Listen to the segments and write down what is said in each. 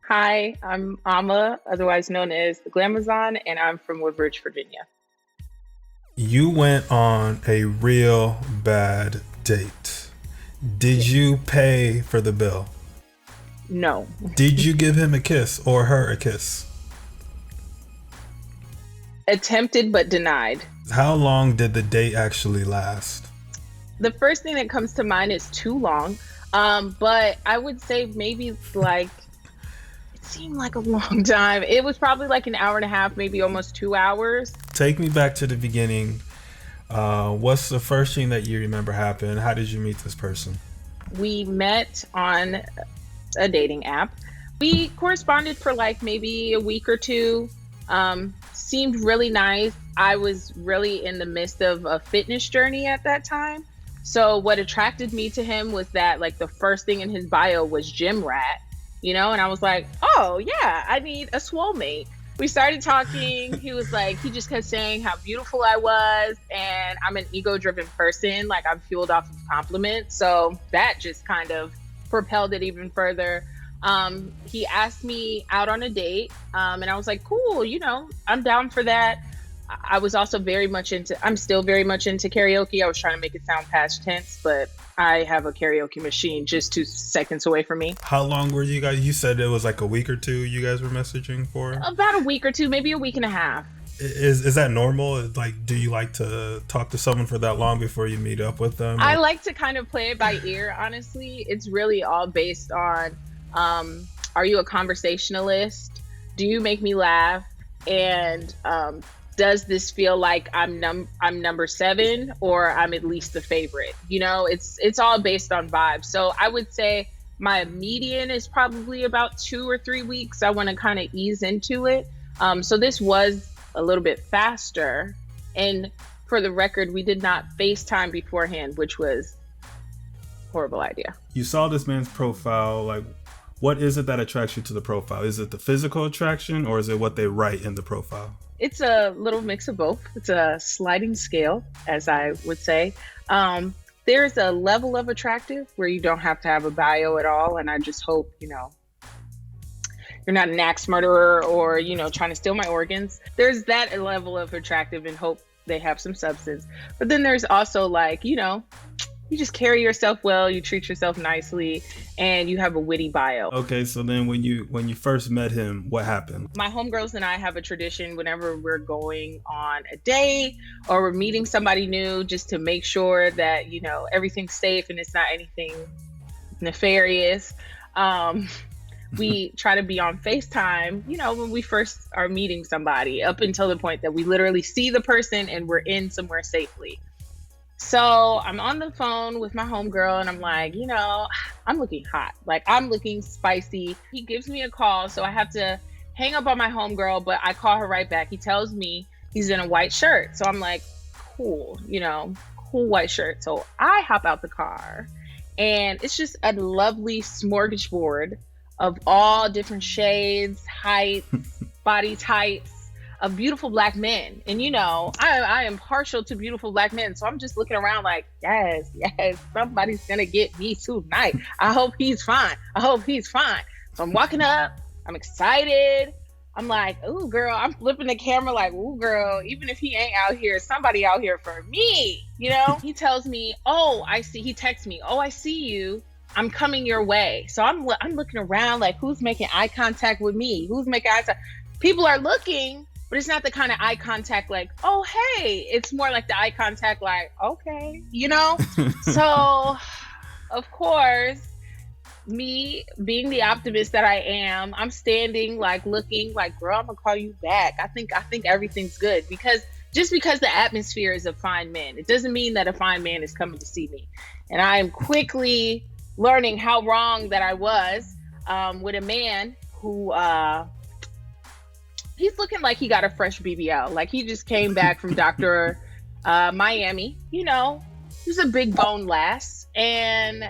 Hi, I'm Ama, otherwise known as the Glamazon, and I'm from Woodbridge, Virginia. You went on a real bad date. Did you Yes. pay for the bill? No. Did you give him a kiss or her a kiss? Attempted but denied. How long did the date actually last? The first thing that comes to mind is too long. But I would say maybe like it seemed like a long time. It was probably like an hour and a half, maybe almost 2 hours. Take me back to the beginning. What's the first thing that you remember happened? How did you meet this person? We met on a dating app. We corresponded for like maybe a week or two. Seemed really nice. I was really in the midst of a fitness journey at that time. So what attracted me to him was that like the first thing in his bio was gym rat, and I was like, oh yeah, I need a swole mate. We started talking. He was like, he just kept saying how beautiful I was, and I'm an ego-driven person. Like I'm fueled off of compliments, so that just kind of propelled it even further. He asked me out on a date, and I was like, cool, I'm down for that. I was also I'm still very much into karaoke. I was trying to make it sound past tense, but I have a karaoke machine just 2 seconds away from me. How long were you guys? You said it was like a week or two you guys were messaging for? About a week or two, maybe a week and a half. Is that normal? Like, do you like to talk to someone for that long before you meet up with them? I Or like to kind of play it by ear, honestly. It's really all based on are you a conversationalist? Do you make me laugh? And does this feel like I'm number seven or I'm at least the favorite? It's all based on vibes. So I would say my median is probably about 2 or 3 weeks. I want to kind of ease into it. So this was a little bit faster. And for the record, we did not FaceTime beforehand, which was a horrible idea. you saw this man's profile, like what is it that attracts you to the profile? Is it the physical attraction or is it what they write in the profile? It's a little mix of both. It's a sliding scale, as I would say. There's a level of attractive where you don't have to have a bio at all. And I just hope, you're not an axe murderer or, trying to steal my organs. There's that level of attractive and hope they have some substance. But then there's also like, you just carry yourself well, you treat yourself nicely, and you have a witty bio. Okay, so then when you first met him, what happened? My homegirls and I have a tradition whenever we're going on a date or we're meeting somebody new, just to make sure that, everything's safe and it's not anything nefarious. We try to be on FaceTime, when we first are meeting somebody, up until the point that we literally see the person and we're in somewhere safely. So I'm on the phone with my homegirl and I'm like, I'm looking hot. Like I'm looking spicy. He gives me a call. So I have to hang up on my homegirl, but I call her right back. He tells me he's in a white shirt. So I'm like, cool, cool white shirt. So I hop out the car and it's just a lovely smorgasbord of all different shades, heights, body types of beautiful black men. And I am partial to beautiful black men. So I'm just looking around like, yes, somebody's gonna get me tonight. I hope he's fine. So I'm walking up, I'm excited. I'm like, ooh, girl, I'm flipping the camera like, ooh, girl, even if he ain't out here, somebody out here for me, He tells me, oh, I see, he texts me, oh, I see you. I'm coming your way. So I'm looking around like, who's making eye contact with me? Who's making eye contact? People are looking, but it's not the kind of eye contact like, oh, hey. It's more like the eye contact like, okay, So, of course, me being the optimist that I am, I'm standing like looking like, girl, I'm gonna call you back. I think everything's good because just because the atmosphere is of fine men, it doesn't mean that a fine man is coming to see me. And I am quickly learning how wrong that I was with a man who he's looking like he got a fresh BBL. Like he just came back from Dr. Miami. He's a big bone lass. And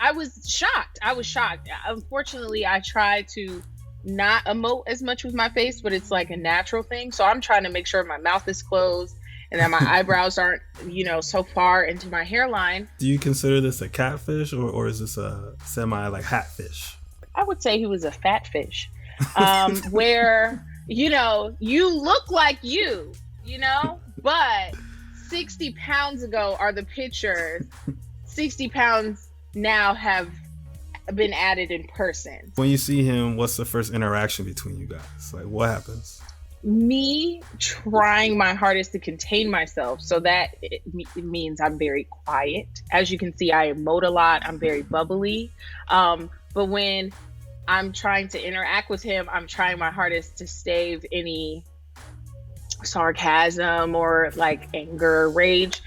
I was shocked. Unfortunately, I try to not emote as much with my face, but it's like a natural thing. So I'm trying to make sure my mouth is closed and that my eyebrows aren't, so far into my hairline. Do you consider this a catfish or is this a semi like hatfish? I would say he was a fat fish, where, you look like but 60 pounds ago are the pictures. 60 pounds now have been added in person. When you see him, what's the first interaction between you guys? Like, what happens? Me trying my hardest to contain myself, so that it means I'm very quiet. As you can see, I emote a lot. I'm very bubbly. But when I'm trying to interact with him, I'm trying my hardest to stave any sarcasm or like anger or rage.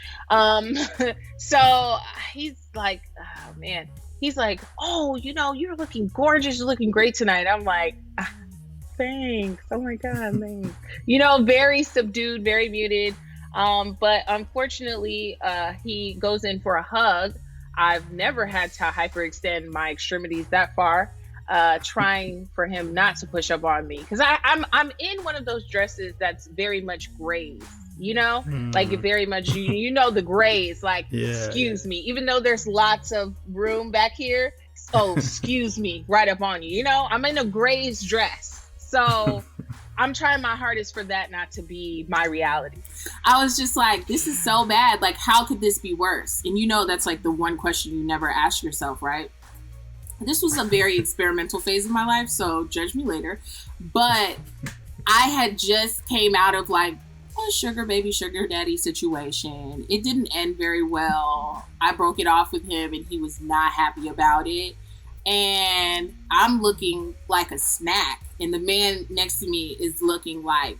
So he's like, oh man, he's like, oh, you're looking gorgeous, you're looking great tonight. I'm like, thanks. Oh my God, thanks. Very subdued, very muted. But unfortunately, he goes in for a hug. I've never had to hyperextend my extremities that far, trying for him not to push up on me. Because I'm in one of those dresses that's very much grays, like very much, the grays, like, excuse me, even though there's lots of room back here. Oh, excuse me, right up on you. I'm in a grays dress. So I'm trying my hardest for that not to be my reality. I was just like, this is so bad. Like, how could this be worse? And that's like the one question you never ask yourself, right? This was a very experimental phase of my life, so judge me later. But I had just came out of like a sugar baby, sugar daddy situation. It didn't end very well. I broke it off with him and he was not happy about it. And I'm looking like a snack. And the man next to me is looking like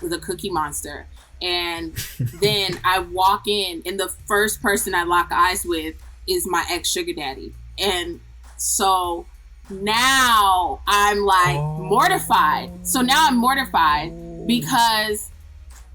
the Cookie Monster. And then I walk in and the first person I lock eyes with is my ex-sugar daddy. And so now I'm like mortified. So now I'm mortified because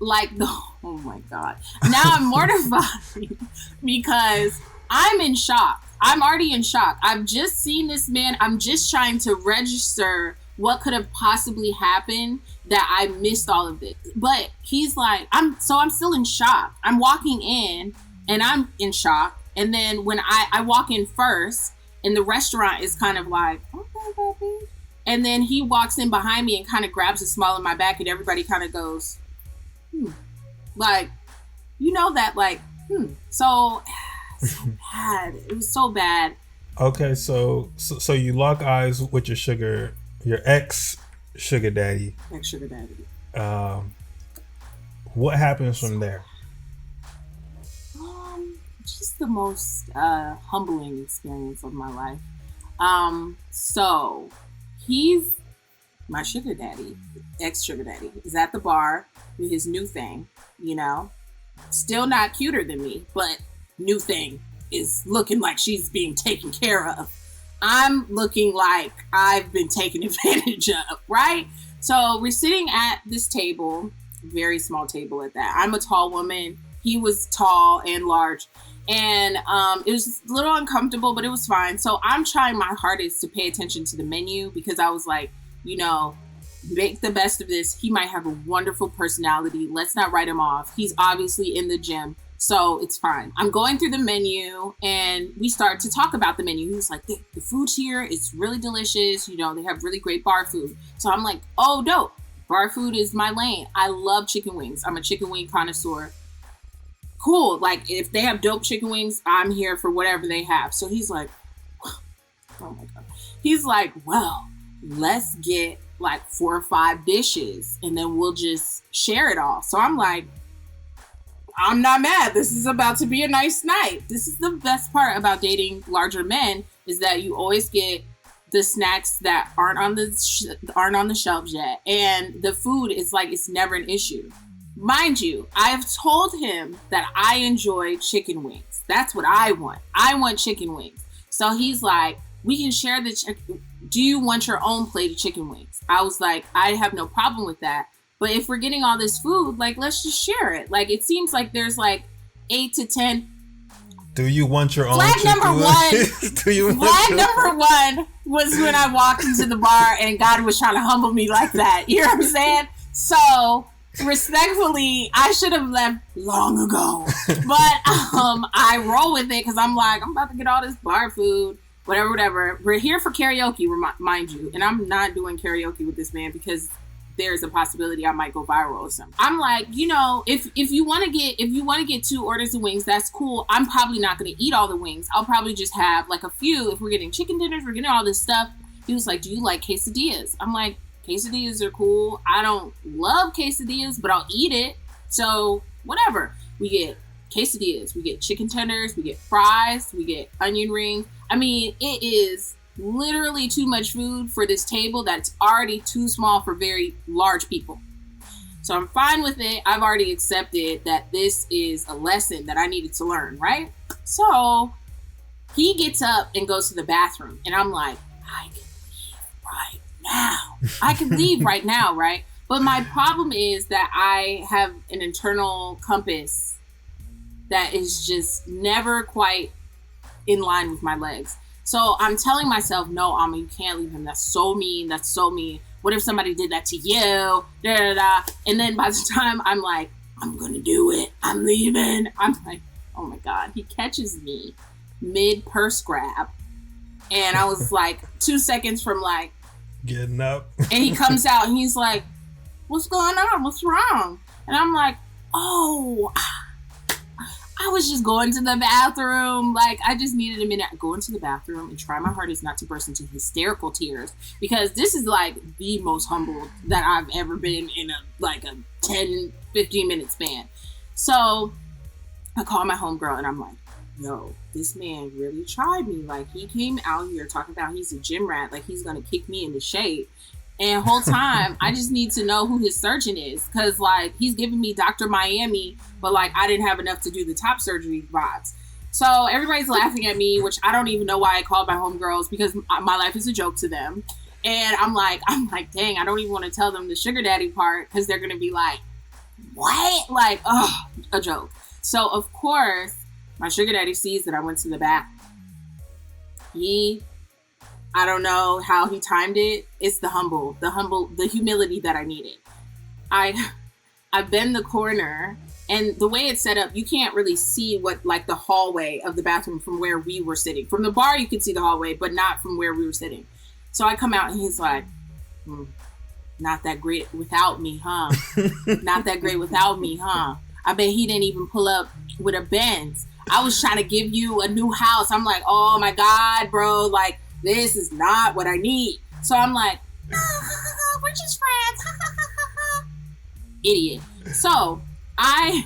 oh my God. Now I'm mortified because I'm in shock. I'm already in shock. I've just seen this man. I'm just trying to register what could have possibly happened that I missed all of this. But he's like, I'm still in shock. I'm walking in and I'm in shock. And then when I walk in first and the restaurant is kind of like, okay, baby. And then he walks in behind me and kind of grabs a smile in my back and everybody kind of goes, like, So bad. It was so bad. Okay, so you lock eyes with your ex sugar daddy. Ex-sugar daddy. What happens from there? Just the most humbling experience of my life. So he's my sugar daddy, ex-sugar daddy, is at the bar with his new thing, still not cuter than me, but new thing is looking like she's being taken care of. I'm looking like I've been taken advantage of, right? So we're sitting at this table, very small table at that. I'm a tall woman. He was tall and large. And it was a little uncomfortable, but it was fine. So I'm trying my hardest to pay attention to the menu because I was like, make the best of this. He might have a wonderful personality. Let's not write him off. He's obviously in the gym. So it's fine. I'm going through the menu and we start to talk about the menu. He's like, the food here is really delicious. They have really great bar food. So I'm like, oh, dope. Bar food is my lane. I love chicken wings. I'm a chicken wing connoisseur. Cool. Like, if they have dope chicken wings, I'm here for whatever they have. So he's like, oh my God. He's like, well, let's get like 4 or 5 dishes and then we'll just share it all. So I'm like, I'm not mad. This is about to be a nice night. This is the best part about dating larger men is that you always get the snacks that aren't on the shelves yet. And the food is like, it's never an issue. Mind you, I have told him that I enjoy chicken wings. That's what I want. I want chicken wings. So he's like, we can share do you want your own plate of chicken wings? I was like, I have no problem with that. But if we're getting all this food, like, let's just share it. Like, it seems like there's like 8 to 10. Do you want your own flag chicken number wings? Flag number one was when I walked into the bar and God was trying to humble me like that. You know what I'm saying? So respectfully, I should have left long ago. But I roll with it because I'm like, I'm about to get all this bar food. whatever, whatever. We're here for karaoke, mind you. And I'm not doing karaoke with this man because there's a possibility I might go viral or something. I'm like, you know, if you want to get 2 orders of wings, that's cool. I'm probably not going to eat all the wings. I'll probably just have like a few. If we're getting chicken dinners, we're getting all this stuff. He was like, do you like quesadillas? I'm like, quesadillas are cool. I don't love quesadillas, but I'll eat it. So whatever. We get quesadillas, we get chicken tenders, we get fries, we get onion rings. I mean, it is literally too much food for this table that's already too small for very large people. So I'm fine with it. I've already accepted that this is a lesson that I needed to learn, right? So he gets up and goes to the bathroom, and I'm like, I can leave right now. I can leave right now, right? But my problem is that I have an internal compass that is just never quite in line with my legs. So I'm telling myself, no, Amma, you can't leave him. That's so mean. That's so mean. What if somebody did that to you? Da, da, da. And then by the time I'm like, I'm going to do it. I'm leaving. I'm like, oh my God. He catches me mid-purse grab. And I was like 2 seconds from like getting up. And he comes out and he's like, what's going on? What's wrong? And I'm like, oh, I was just going to the bathroom. Like, I just needed a minute. Go into the bathroom and try my hardest not to burst into hysterical tears, because this is like the most humbled that I've ever been in a 10, 15 minute span. So I call my homegirl and I'm like, yo, this man really tried me. Like, he came out here talking about he's a gym rat, like he's gonna kick me into shape. And whole time, I just need to know who his surgeon is. Because, like, he's giving me Dr. Miami, but, like, I didn't have enough to do the top surgery vibes. So everybody's laughing at me, which I don't even know why I called my homegirls, because my life is a joke to them. And I'm like, dang, I don't even want to tell them the sugar daddy part, because they're going to be like, what? Like, oh, a joke. So, of course, my sugar daddy sees that I went to the back. I don't know how he timed it. It's the humility that I needed. I bend the corner, and the way it's set up, you can't really see what, like, the hallway of the bathroom from where we were sitting. From the bar, you could see the hallway, but not from where we were sitting. So I come out and he's like, not that great without me, huh? Not that great without me, huh? I bet he didn't even pull up with a Benz. I was trying to give you a new house. I'm like, oh my God, bro. Like, this is not what I need. So I'm like, we're just friends. Idiot. So I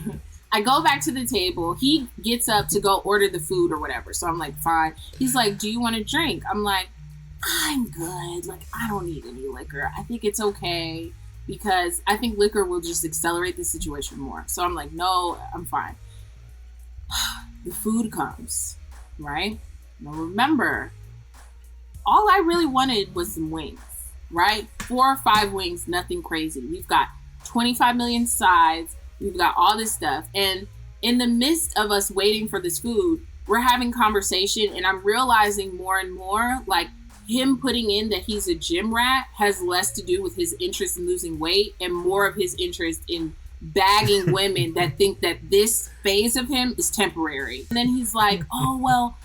go back to the table. He gets up to go order the food or whatever. So I'm like, fine. He's like, do you want a drink? I'm like, I'm good. Like, I don't need any liquor. I think it's okay, because I think liquor will just accelerate the situation more. So I'm like, no, I'm fine. The food comes, right? Now remember, all I really wanted was some wings, right? 4 or 5 wings, nothing crazy. We've got 25 million sides. We've got all this stuff. And in the midst of us waiting for this food, we're having conversation, and I'm realizing more and more, like, him putting in that he's a gym rat has less to do with his interest in losing weight and more of his interest in bagging women that think that this phase of him is temporary. And then he's like, oh, well,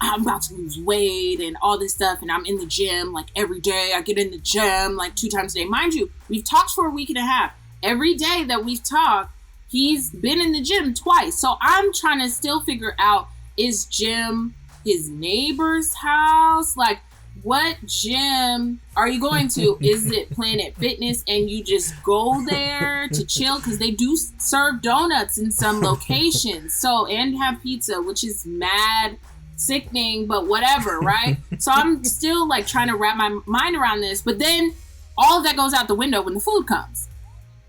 I'm about to lose weight and all this stuff, and I'm in the gym like every day. I get in the gym like 2 times a day. Mind you, we've talked for a week and a half. Every day that we've talked, he's been in the gym twice. So I'm trying to still figure out, is gym his neighbor's house? Like, what gym are you going to? Is it Planet Fitness and you just go there to chill? Because they do serve donuts in some locations. So, and have pizza, which is mad sickening, but whatever, right? So I'm still like trying to wrap my mind around this. But then all of that goes out the window when the food comes.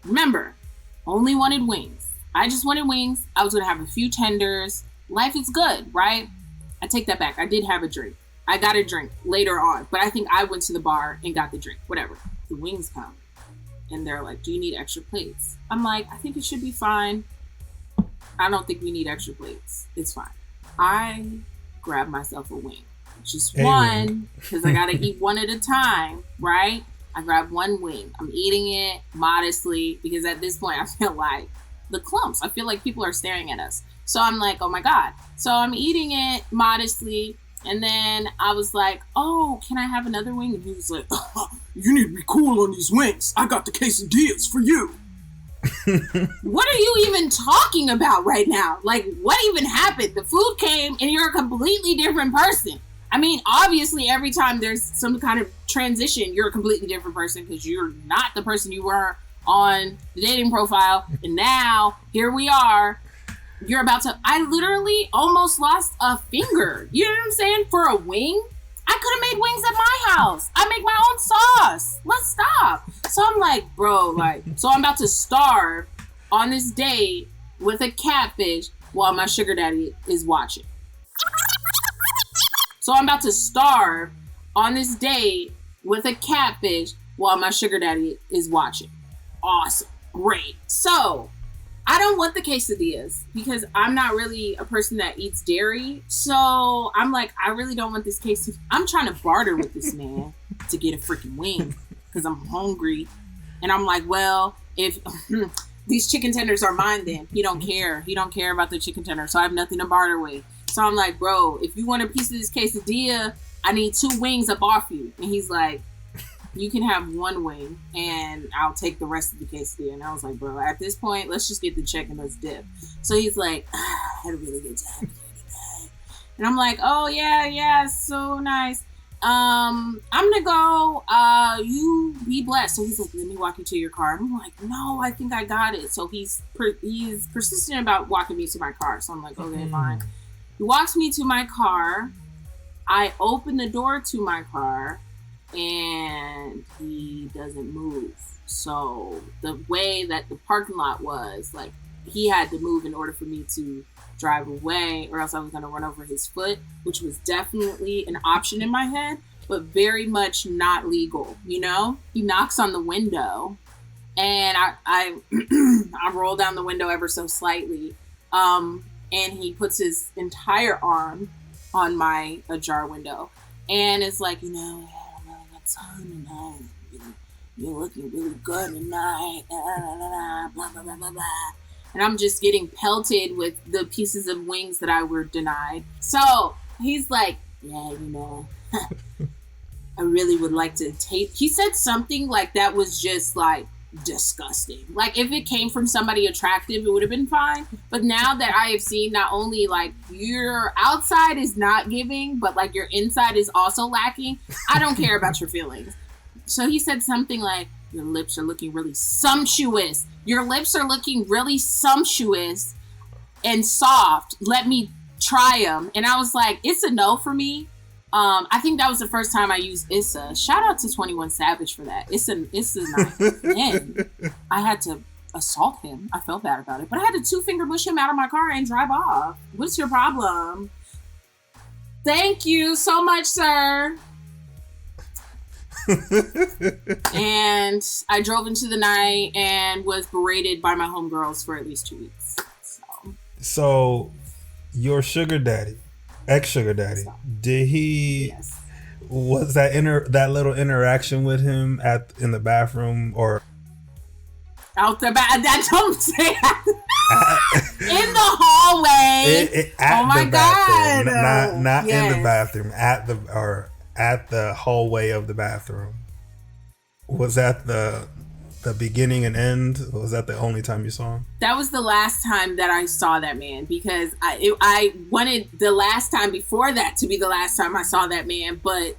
Remember, only wanted wings. I just wanted wings. I was going to have a few tenders. Life is good, right? I take that back. I did have a drink. I got a drink later on, but I think I went to the bar and got the drink, whatever. The wings come and they're like, do you need extra plates? I'm like, I think it should be fine. I don't think we need extra plates. It's fine. I grab myself a wing, just one, because I got to eat one at a time, right? I grab one wing. I'm eating it modestly because at this point I feel like the clumps. I feel like people are staring at us. So I'm like, oh my God. So I'm eating it modestly. And then I was like, oh, can I have another wing? And he was like, you need to be cool on these wings. I got the quesadillas for you. What are you even talking about right now? Like, what even happened? The food came and you're a completely different person. I mean, obviously, every time there's some kind of transition, you're a completely different person because you're not the person you were on the dating profile. And now, here we are. You're about to... I literally almost lost a finger. You know what I'm saying? For a wing? I could have made wings at my house. I make my own sauce. Let's stop. So I'm like, bro, like... So I'm about to starve on this date with a catfish while my sugar daddy is watching. So I'm about to starve on this date with a catfish while my sugar daddy is watching. Awesome. Great. So I don't want the quesadillas because I'm not really a person that eats dairy. So I'm like, I really don't want this quesadilla. I'm trying to barter with this man to get a freaking wing because I'm hungry. And I'm like, well, if these chicken tenders are mine, then he don't care. He don't care about the chicken tender. So I have nothing to barter with. So I'm like, bro, if you want a piece of this quesadilla, I need 2 wings up off you. And he's like, you can have 1 wing and I'll take the rest of the quesadilla. And I was like, bro, at this point, let's just get the check and let's dip. So he's like, I had a really good time today. And I'm like, oh yeah, so nice. I'm gonna go, you be blessed. So he's like, let me walk you to your car. And I'm like, no, I think I got it. So he's persistent about walking me to my car. So I'm like, okay, fine. He walks me to my car. I open the door to my car and he doesn't move. So the way that the parking lot was, like, he had to move in order for me to drive away or else I was going to run over his foot, which was definitely an option in my head, but very much not legal, you know? He knocks on the window and I roll down the window ever so slightly. And he puts his entire arm on my ajar window. And it's like, you know, I really got time tonight. You're looking really good tonight. Blah, blah, blah, blah, blah. And I'm just getting pelted with the pieces of wings that I were denied. So he's like, yeah, you know, I really would like to taste. He said something like that was just like, disgusting. Like if it came from somebody attractive, it would have been fine. But now that I have seen not only like your outside is not giving, but like your inside is also lacking, I don't care about your feelings. So he said something like, your lips are looking really sumptuous. Your lips are looking really sumptuous and soft. Let me try them. And I was like, it's a no for me. I think that was the first time I used Issa. Shout out to 21 Savage for that. Issa nice. And I had to assault him. I felt bad about it. But I had to 2-finger push him out of my car and drive off. What's your problem? Thank you so much, sir. And I drove into the night and was berated by my homegirls for at least 2 weeks. So your sugar daddy, ex-sugar daddy, did he... Yes. Was that little interaction with him in the bathroom or out the back? That don't say that. In the hallway. At oh my the God! Bathroom. Not yes. in the bathroom. At the hallway of the bathroom. Was that the beginning and end? Was that the only time you saw him? That was the last time that I saw that man because I wanted the last time before that to be the last time I saw that man, but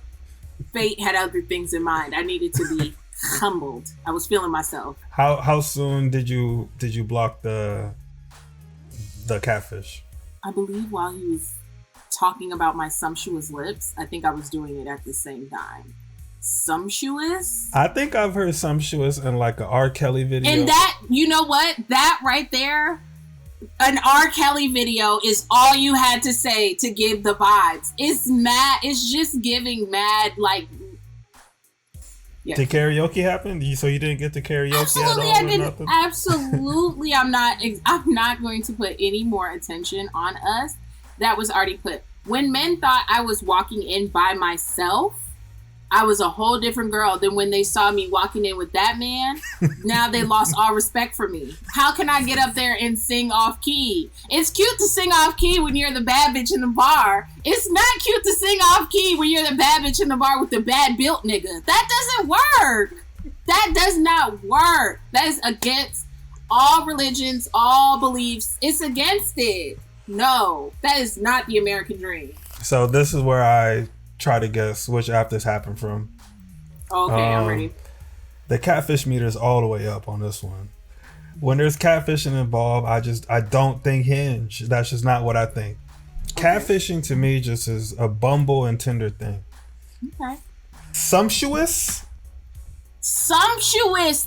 fate had other things in mind. I needed to be humbled. I was feeling myself. How soon did you block the catfish? I believe while he was talking about my sumptuous lips, I think I was doing it at the same time. Sumptuous? I think I've heard sumptuous in like an R. Kelly video. And that, you know what? That right there, an R. Kelly video is all you had to say to give the vibes. It's mad. It's just giving mad, like... Yeah. Did karaoke happen? So you didn't get to karaoke Absolutely, at all? I didn't. Absolutely, I'm not going to put any more attention on us. That was already put. When men thought I was walking in by myself, I was a whole different girl than when they saw me walking in with that man. Now they lost all respect for me. How can I get up there and sing off key? It's cute to sing off key when you're the bad bitch in the bar. It's not cute to sing off key when you're the bad bitch in the bar with the bad built nigga. That doesn't work. That does not work. That is against all religions, all beliefs. It's against it. No, that is not the American dream. So this is where I try to guess which app this happened from. Okay, I'm ready. The catfish meter is all the way up on this one. When there's catfishing involved, I don't think Hinge. That's just not what I think. Okay. Catfishing to me just is a Bumble and Tinder thing. Okay. Sumptuous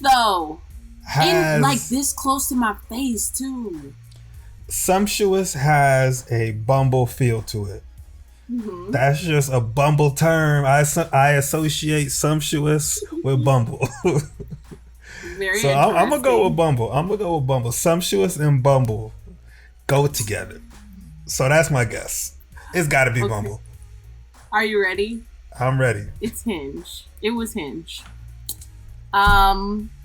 though. And like this close to my face too. Sumptuous has a Bumble feel to it. Mm-hmm. That's just a Bumble term. I associate sumptuous with Bumble. Very so I'm gonna go with Bumble. Sumptuous and Bumble go together. So that's my guess. It's got to be Bumble. Are you ready? I'm ready. It's Hinge. It was Hinge.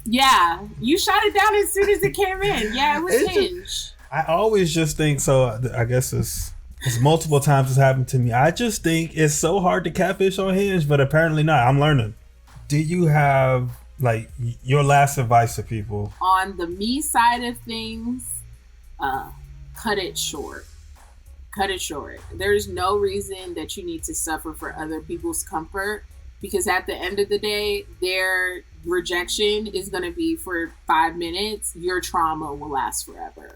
Yeah, you shot it down as soon as it came in. Yeah, it was Hinge. I always just think so. I guess it's multiple times it's happened to me. I just think it's so hard to catfish on Hinge, but apparently not. I'm learning. Do you have like your last advice to people? On the me side of things, cut it short. Cut it short. There's no reason that you need to suffer for other people's comfort, because at the end of the day, their rejection is going to be for 5 minutes. Your trauma will last forever.